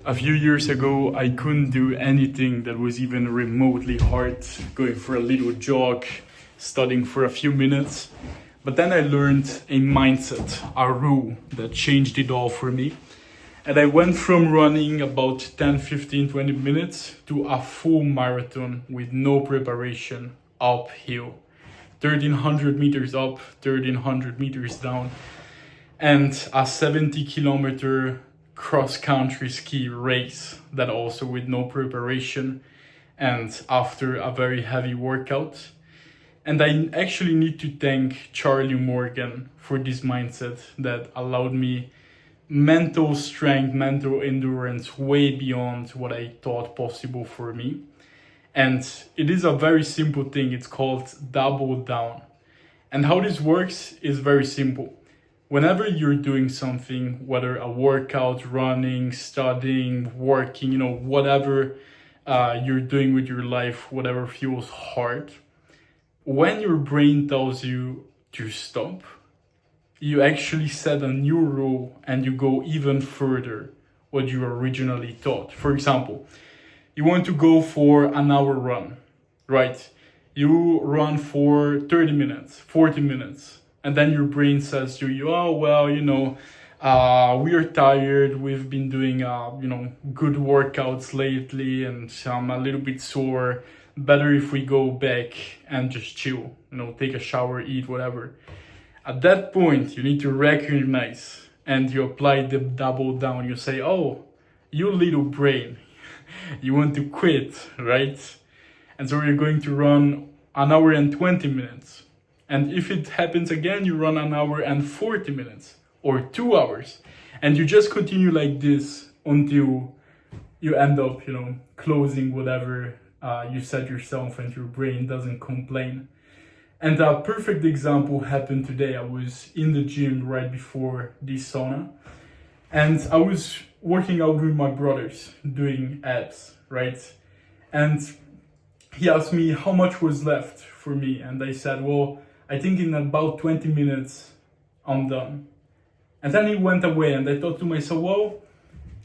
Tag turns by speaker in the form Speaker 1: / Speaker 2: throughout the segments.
Speaker 1: A few years ago, I couldn't do anything that was even remotely hard, going for a little jog, studying for a few minutes. But then I learned a mindset, a rule that changed it all for me. And I went from running about 10, 15, 20 minutes to a full marathon with no preparation, uphill. 1300 meters up, 1300 meters down, and a 70-kilometer cross-country ski race that also with no preparation and after a very heavy workout. And I actually need to thank Charlie Morgan for this mindset that allowed me mental strength, mental endurance way beyond what I thought possible for me. And it is a very simple thing. It's called double down. And how this works is very simple. Whenever you're doing something, whether a workout, running, studying, working, whatever you're doing with your life, whatever feels hard, when your brain tells you to stop, you actually set a new rule and you go even further what you originally thought. For example, you want to go for an hour run, right? You run for 30 minutes, 40 minutes, and then your brain says to you, oh, well, we are tired. We've been doing, good workouts lately and I'm a little bit sore. Better if we go back and just chill, take a shower, eat, whatever. At that point, you need to recognize and you apply the double down. You say, oh, you little brain, you want to quit, right? And so you're going to run an hour and 20 minutes. And if it happens again, you run an hour and 40 minutes or 2 hours. And you just continue like this until you end up, closing whatever you set yourself and your brain doesn't complain. And a perfect example happened today. I was in the gym right before this sauna. And I was working out with my brothers doing abs, right? And he asked me how much was left for me. And I said, well, I think in about 20 minutes, I'm done. And then he went away and I thought to myself, well,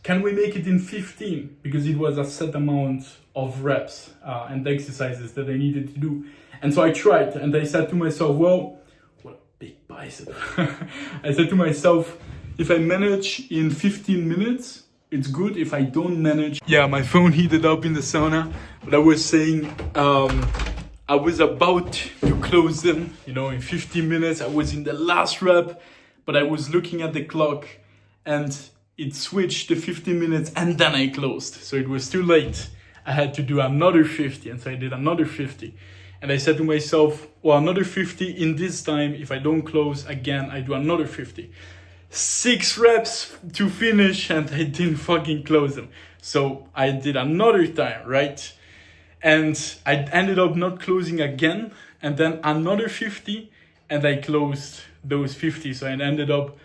Speaker 1: can we make it in 15? Because it was a set amount of reps and exercises that I needed to do. And so I tried and I said to myself, well, what a big bicep. I said to myself, if I manage in 15 minutes, it's good. If I don't manage, my phone heated up in the sauna. But I was saying, I was about to close them, in 15 minutes. I was in the last rep, but I was looking at the clock and it switched to 15 minutes and then I closed. So it was too late. I had to do another 50. And so I did another 50. And I said to myself, well, another 50 in this time. If I don't close again, I do another 50. 6 reps to finish and I didn't fucking close them. So I did another time, right? And I ended up not closing again. And then another 50 and I closed those 50. So I ended up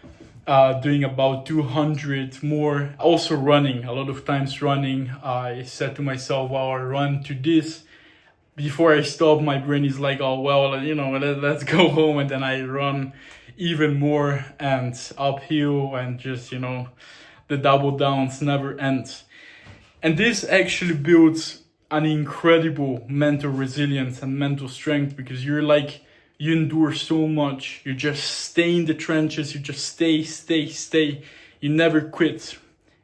Speaker 1: doing about 200 more. Also running, a lot of times running. I said to myself, well, I'll run to this. Before I stop, my brain is like, oh, well, let's go home. And then I run even more and uphill and just, the double downs never end. And this actually builds an incredible mental resilience and mental strength because you endure so much. You just stay in the trenches. You just stay. You never quit.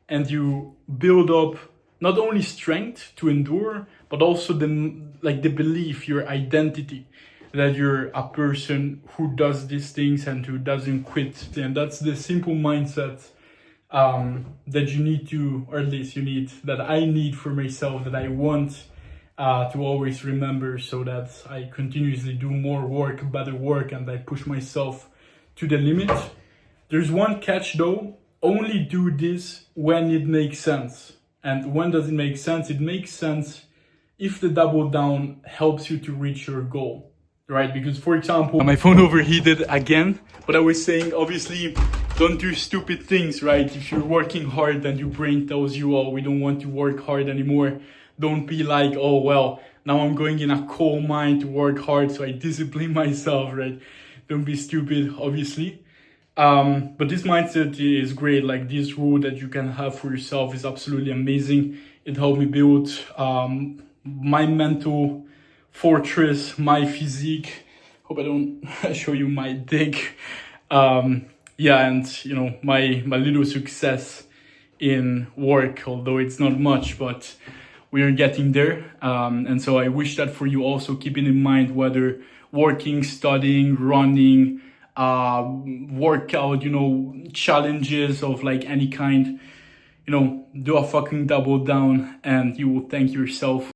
Speaker 1: And you build up not only strength to endure, but also the belief, your identity, that you're a person who does these things and who doesn't quit. And that's the simple mindset that you need to, or at least that I need for myself, that I want to always remember so that I continuously do more work, better work, and I push myself to the limit. There's one catch though, only do this when it makes sense. And when does it make sense? It makes sense if the double down helps you to reach your goal, right? Because, for example, my phone overheated again, but I was saying, obviously, don't do stupid things, right? If you're working hard and your brain tells you, oh, we don't want to work hard anymore, don't be like, oh, well, now I'm going in a coal mine to work hard, so I discipline myself, right? Don't be stupid, obviously. But this mindset is great. Like, this rule that you can have for yourself is absolutely amazing. It helped me build my mental fortress, my physique. Hope I don't show you my dick. Yeah, and you know, my little success in work, although it's not much, but we're getting there. And so I wish that for you also, keeping in mind whether working, studying, running, workout, you know, challenges of like any kind, you know, do a fucking double down and you will thank yourself.